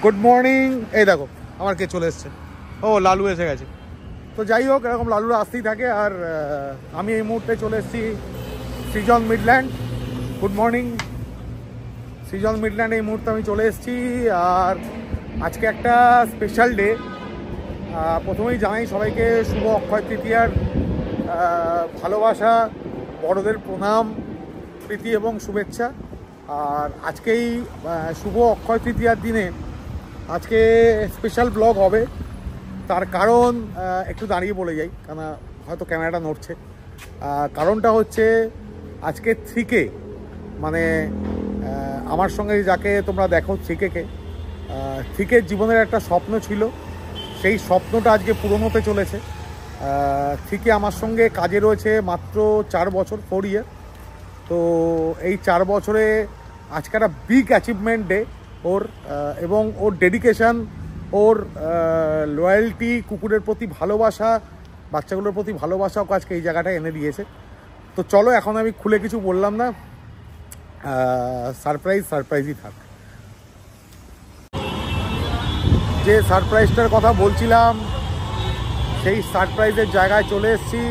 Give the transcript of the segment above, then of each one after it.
Good morning. এই দেখো আমার কে চলে এসছে, ও লালু এসে গেছে। তো যাই হোক, এরকম লালুরা আসতেই থাকে। আর আমি এই মুহূর্তে চলে এসেছি সৃজন মিডল্যান্ড। গুড মর্নিং সৃজন মিডল্যান্ড, এই মুহূর্তে আমি চলে এসেছি। আর আজকে একটা স্পেশাল ডে। প্রথমেই জানাই সবাইকে শুভ অক্ষয় তৃতীয়ার ভালোবাসা, বড়দের প্রণাম, প্রীতি এবং শুভেচ্ছা। আর আজকেই শুভ অক্ষয় তৃতীয়ার দিনে আজকে স্পেশাল ব্লগ হবে। তার কারণ একটু দাঁড়িয়ে বলে যাই, কেন হয়তো ক্যামেরাটা নড়ছে। কারণটা হচ্ছে আজকে 3K, মানে আমার সঙ্গে যাকে তোমরা দেখো 3K জীবনের একটা স্বপ্ন ছিল, সেই স্বপ্নটা আজকে পূরণ হতে চলেছে। 3K আমার সঙ্গে কাজে রয়েছে মাত্র 4 বছর, 4 ইয়ার। তো এই 4 বছরে আজকে একটা বিগ অ্যাচিভমেন্ট ডে ওর, এবং ওর ডেডিকেশান, ওর লয়্যালটি, কুকুরের প্রতি ভালোবাসা, বাচ্চাগুলোর প্রতি ভালোবাসা ওকে আজকে এই জায়গাটায় এনে দিয়েছে। তো চলো, এখন আমি খুলে কিছু বললাম না, সারপ্রাইজই থাক। যে সারপ্রাইজটার কথা বলছিলাম, সেই সারপ্রাইজের জায়গায় চলে এসেছি,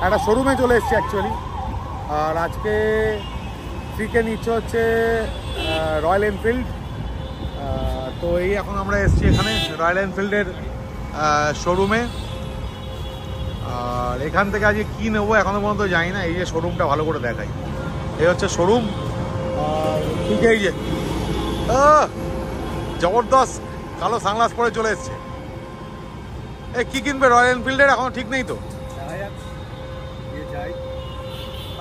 একটা শোরুমে চলে এসেছি অ্যাকচুয়ালি। আর আজকে 3K নিচ্ছে হচ্ছে রয়্যাল এনফিল্ড। তো এই এখন আমরা এসেছি এখানে রয়্যাল এনফিল্ডের শোরুমে। আর এখান থেকে আজকে কী নেবো এখনও পর্যন্ত জানি না। এই যে শোরুমটা ভালো করে দেখাই, এই হচ্ছে শোরুম। আর ঠিক এই যে জবরদস্ত কালো সানগ্লাস পরে চলে এসছে। কী কিনবে রয়্যাল এনফিল্ডের এখনও ঠিক নেই তো।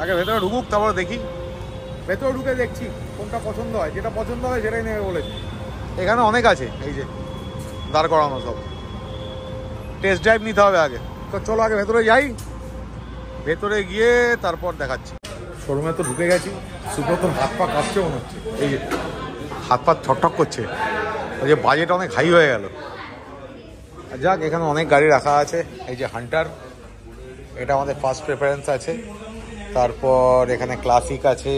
আগে ভেতরে ঢুকুক, তারপরে দেখি। ভেতরে ঢুকে দেখছি কোনটা পছন্দ হয়, যেটা পছন্দ হয় সেটাই নেবে বলেছি। এখানে অনেক আছে, এই যে দাঁড় করানো সব। টেস্ট ড্রাইভ নিতে হবে আগে। তো চলো আগে ভেতরে যাই, ভেতরে গিয়ে তারপর দেখাচ্ছি। শোরুমে তো ঢুকে গেছি। সুব্রতর হাত পা কাঁপছে মনে হচ্ছে, এই যে হাত পা ঠকঠক করছে। ওই যে বাজেট অনেক হাই হয়ে গেল। যাক, এখানে অনেক গাড়ি রাখা আছে। এই যে হান্টার, এটা আমাদের ফার্স্ট প্রেফারেন্স আছে। তারপর এখানে ক্লাসিক আছে,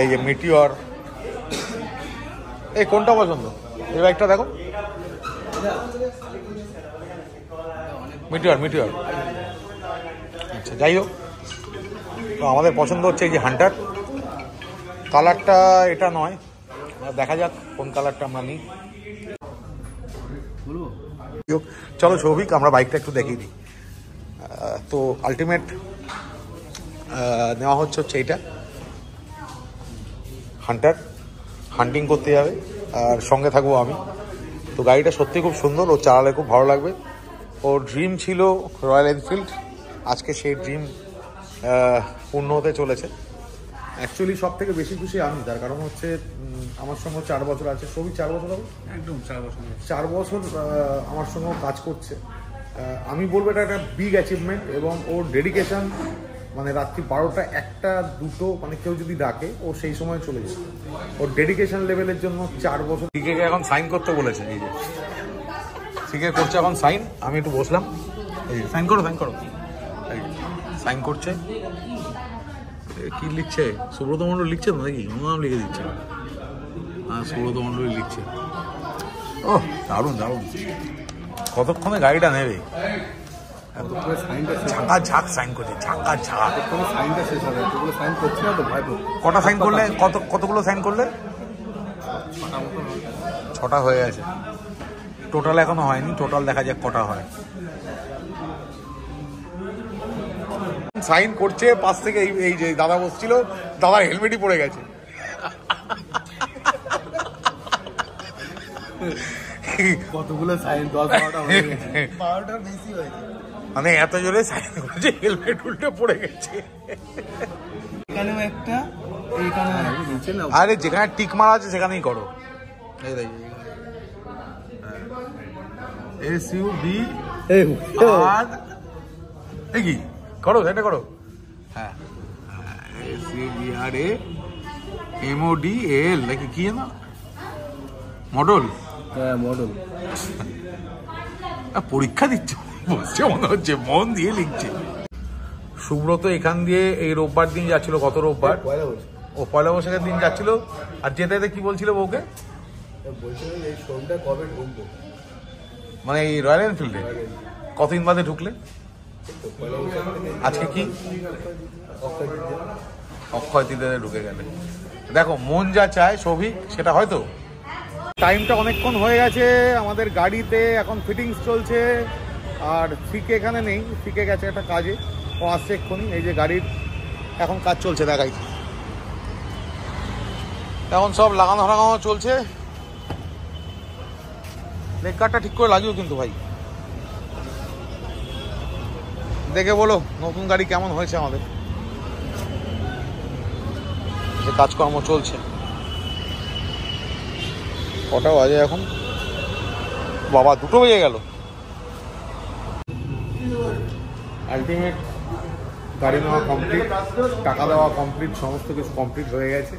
এই যে মিটিওর। এই কোনটা পছন্দ? এই বাইকটা দেখো, মিটিওর। আচ্ছা, যাই হোক, তো আমাদের পছন্দ হচ্ছে এই যে হান্টার। কালারটা এটা নয়, দেখা যাক কোন কালারটা আমরা নিই। চলো সৌভিক, আমরা বাইকটা একটু দেখিয়ে দিই। তো আলটিমেট নেওয়া হচ্ছে এইটা হান্টার। হান্টিং করতে যাবে আর সঙ্গে থাকবো আমি। তো গাড়িটা সত্যি খুব সুন্দর, ও চালালে খুব ভালো লাগবে। ওর ড্রিম ছিল রয়্যাল এনফিল্ড, আজকে সেই ড্রিম পূর্ণ হতে চলেছে। অ্যাকচুয়ালি সব থেকে বেশি খুশি আমি, তার কারণ হচ্ছে আমার সঙ্গে 4 বছর আছে। সবই 4 বছর হবে, একদম 4 বছর আমার সঙ্গেও কাজ করছে। আমি বলবো এটা একটা বিগ অ্যাচিভমেন্ট। এবং ওর ডেডিকেশান, মানে রাত্রি 12টা, 1টা, 2টো, মানে কেউ যদি ডাকে ও সেই সময় চলে যায়। ওর ডেডিকেশান লেভেলের জন্য 4 বছর। টিকে এখন সাইন করতে বলেছে, এই যে ঠিক করছে এখন সাইন। আমি একটু বসলাম, এই সাইন করো। সাইন করছে। কি লিখছে? সুব্রত মণ্ডল লিখছে তো নাকি? নাম লিখে দিচ্ছে। হ্যাঁ, সুব্রত মণ্ডলই লিখছে। ও দারুণ। কতক্ষণে গাড়িটা নেবে? ঝাঁক সাইন করছে, ঝাঁক। কটা সাইন করলে? কতগুলো সাইন করলে? 6টা হয়ে গেছে। টোটাল এখনো হয়নি, টোটাল দেখা যাক কটা হয়। সাইন করছে পাশ থেকে। এই যে দাদা বসছিল, দাদার হেলমেটই পড়ে গেছে। কতগুলো সাইন? 10-12টা হয়ে গেছে। 12টার বেশি হয়েছে। মানে এত জোরে সাইন করছে, হেলমেট উল্টে পড়ে গেছে। এখানেও একটা, এইখানে নিচে না। আরে যেখানে টিক মারা আছে সেখানেই করো। এই দেখ, SUB আর এই কি করো, সেটা করো। হ্যাঁ, SUBRA MODL নাকি কি না, মডেল। হ্যাঁ, মডেল। পরীক্ষা দিচ্ছে, বলছে মনে হচ্ছে মন দিয়ে লিখছে। সুব্রত এখান দিয়ে এই রোববার দিন যাচ্ছিল, গত রোববার। ও পয়লা বৈশাখের দিন যাচ্ছিল। আর যেতে যেতে কি বলছিল বউকে? মানে এই রয়্যাল এনফিল্ডে কতদিন বাদে ঢুকলে? আজকে কি অক্ষয় তৃতীয়াতে ঢুকে গেলে। দেখো মন যা চায় সৌভিক সেটা হয়তো। টাইমটা অনেকক্ষণ হয়ে গেছে আমাদের গাড়িতে, এখন ফিটিংস চলছে। আর ফিকে এখানে নেই, ফিকে গেছে একটা কাজে, ও আসছে এক্ষুনি। এই যে গাড়ির এখন কাজ চলছে, দেখাই। এখন সব লাগানো লাগানো চলছে। লেগ গার্ডটা ঠিক করে লাগিও কিন্তু ভাই, দেখে বলো নতুন গাড়ি কেমন হয়েছে আমাদের। যে কাজকর্ম চলছে। কটা বাজে এখন? বাবা 2টো বেজে গেল। আলটিমেট গাড়ি নেওয়া কমপ্লিট, টাকা দেওয়া কমপ্লিট, সমস্ত কিছু কমপ্লিট হয়ে গেছে।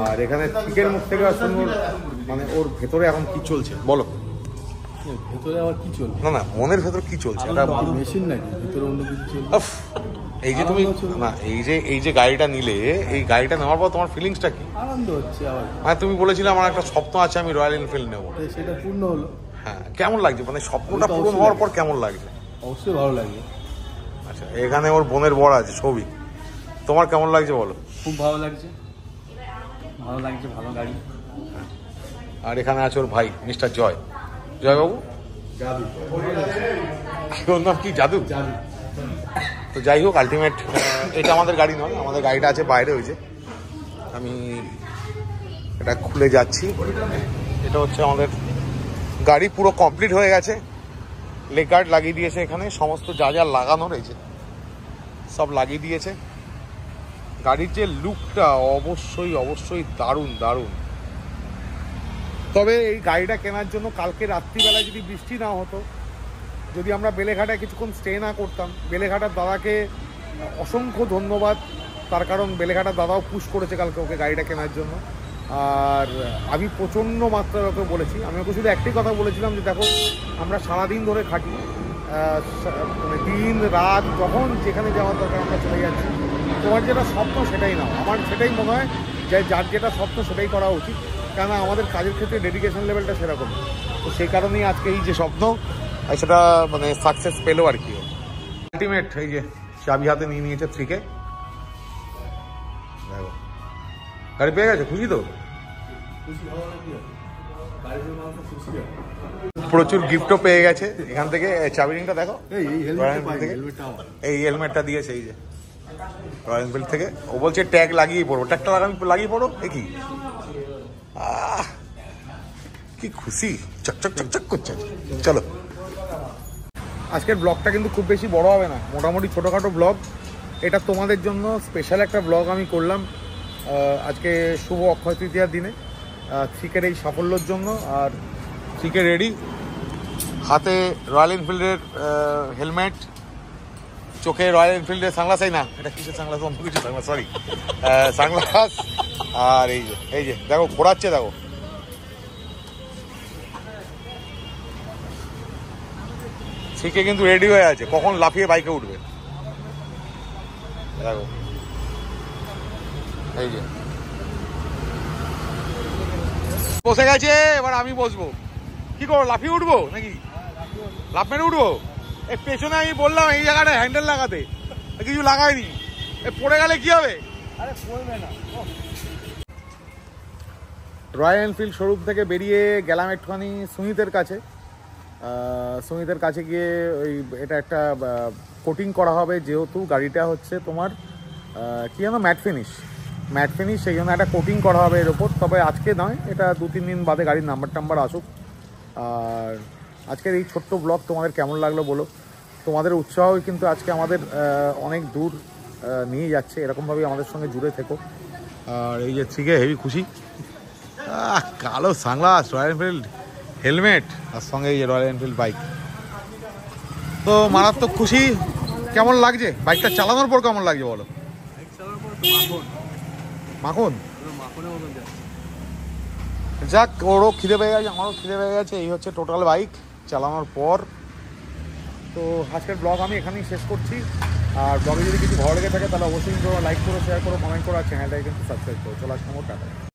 আর এখানে চিকের মুখ থেকে শুনুন, মানে ওর ভেতরে এখন কি চলছে বলো? ভেতরে আবার কি চলছে? না না, মনের ভেতর কি চলছে? মেশিন নাকি ভেতরে অন্য কিছু চলছে? এই যে তুমি না, এই যে গাড়িটা নিলে, এই গাড়িটা নেওয়ার পর তোমার ফিলিংসটা কি? আনন্দ হচ্ছে। আবার মানে তুমি বলেছিলে আমার একটা স্বপ্ন আছে, আমি রয়্যাল এনফিল্ড নেবো, সেটা পূর্ণ হলো। হ্যাঁ, কেমন লাগছে? মানে স্বপ্নটা পূরণ হওয়ার পর কেমন লাগছে? অবশ্যই ভালো লাগে। আচ্ছা, এখানে ওর বোনের বর আছে সৌভিক, তোমার কেমন লাগছে বলো? খুব ভালো লাগছে, ভালো লাগছে, ভালো গাড়ি। আর এখানে আছে ওর ভাই মিস্টার জয়, জয়বাবু। জাদু। ওর নাম কি? জাদু। জাদু। তো যাই হোক, আলটিমেট এটা আমাদের গাড়ি নয়, আমাদের গাড়িটা আছে বাইরে। হয়েছে আমি এটা খুলে যাচ্ছি। এটা হচ্ছে আমাদের গাড়ি, পুরো কমপ্লিট হয়ে গেছে। লেগ গার্ড লাগিয়ে দিয়েছে এখানে, সমস্ত যা যা লাগানো রয়েছে সব লাগিয়ে দিয়েছে। গাড়ির যে লুকটা অবশ্যই অবশ্যই দারুণ দারুণ। তবে এই গাড়িটা কেনার জন্য কালকে রাত্রিবেলায় যদি বৃষ্টি না হতো, যদি আমরা বেলেঘাটায় কিছুক্ষণ স্টে না করতাম, বেলেঘাটার দাদাকে অসংখ্য ধন্যবাদ। তার কারণ বেলেঘাটার দাদাও পুশ করেছে কালকে ওকে গাড়িটা কেনার জন্য। আর আমি প্রচণ্ড মাত্রায় ওকে বলেছি, আমি ওকে শুধু একটাই কথা বলেছিলাম যে দেখো আমরা সারাদিন ধরে খাটি, মানে দিন রাত যখন যেখানে যাওয়ার দরকার আমরা চলে যাচ্ছি। তোমার যেটা স্বপ্ন সেটাই নাও। আমার সেটাই মনে হয় যে যার যেটা স্বপ্ন সেটাই করা উচিত, কেননা আমাদের কাজের ক্ষেত্রে ডেডিকেশন লেভেলটা সেরকম। তো সেই কারণেই আজকে এই যে স্বপ্ন সেটা মানে সাকসেস পেলো আর কি। আলটিমেট এই যে চাবি হাতে নিয়ে নিয়েছে থ্রিকে, দেখো গাড়ি পেয়ে গেছে। খুশি তো? প্রচুর গিফটও পেয়ে গেছে এখান থেকে। চাবি রিংটা দেখো, এই হেলমেটটা দিয়েছে এই যে রয়্যাল এনফিল্ড থেকে। ও বলছে ট্যাগ লাগিয়ে পড়বো, ট্যাগটা লাগিয়ে পড়ো। এ কি কি খুশি, চকচক চকচক করছে। চলো, আজকের ব্লগটা কিন্তু খুব বেশি বড় হবে না, মোটামুটি ছোটোখাটো ব্লগ। এটা তোমাদের জন্য স্পেশাল একটা ব্লগ আমি করলাম আজকে শুভ অক্ষয় তৃতীয়ার দিনে, থ্রিকের এই সাফল্যের জন্য। আর থ্রিকে রেডি, হাতে রয়্যাল এনফিল্ডের হেলমেট, চোখে রয়্যাল এনফিল্ডের সানগ্লাস। না, এটা কিসের সানগ্লাস? অন্য কিছু সানগ্লাস, সরি, সানগ্লাস। আর এই যে দেখো ঘোরাচ্ছে, দেখো থ্রিকে কিন্তু রেডি হয়ে আছে, কখন লাফিয়ে বাইকে উঠবে। দেখো এই যে বসে গেছে, এবার আমি বসবো। কি করবো, লাফিয়ে উঠবো নাকি? লাফ মেরে উঠবো? এর পেছনে আমি বললাম এই জায়গাটা হ্যান্ডেল লাগাতে, কিছু লাগাইনি। পড়ে গেলে কি হবে? আরে পড়বে না। রয়্যাল এনফিল্ড শোরুম থেকে বেরিয়ে গেলাম একটুখানি সুমিতের কাছে। সুমিতের কাছে গিয়ে ওই এটা একটা কোটিং করা হবে, যেহেতু গাড়িটা হচ্ছে তোমার কি যেন ম্যাট ফিনিশ, সেই জন্য একটা কোটিং করা হবে এর ওপর। তবে আজকে নয়, এটা 2-3 দিন বাদে গাড়ির নাম্বার আসুক। আর আজকের এই ছোট্ট ব্লগ তোমাদের কেমন লাগলো বলো। তোমাদের উৎসাহই কিন্তু আজকে আমাদের অনেক দূর নিয়ে যাচ্ছে, এরকমভাবেই আমাদের সঙ্গে জুড়ে থেকো। আর এই যে থ্রিকে হেভি খুশি, কালো সানগ্লাস, রয়্যাল এনফিল্ড হেলমেট, আর সঙ্গে এই যে রয়্যাল এনফিল্ড বাইক। তো মারাত্মক খুশি। কেমন লাগছে বাইকটা চালানোর পর? কেমন লাগছে বলো? মাখন যাক, ওরও খিদে পেয়ে গেছে, আমারও খিদে পেয়ে গেছে। এই হচ্ছে টোটাল বাইক চালানোর পর। তো আজকের ব্লগ আমি এখানেই শেষ করছি। আর ব্লগে যদি কিছু ভালো লেগে থাকে তাহলে অবশ্যই লাইক করো, শেয়ার করো, কমেন্ট করো, আর চ্যানেলটাকে কিন্তু সাবস্ক্রাইব করো। চলে আসলাম টাটা।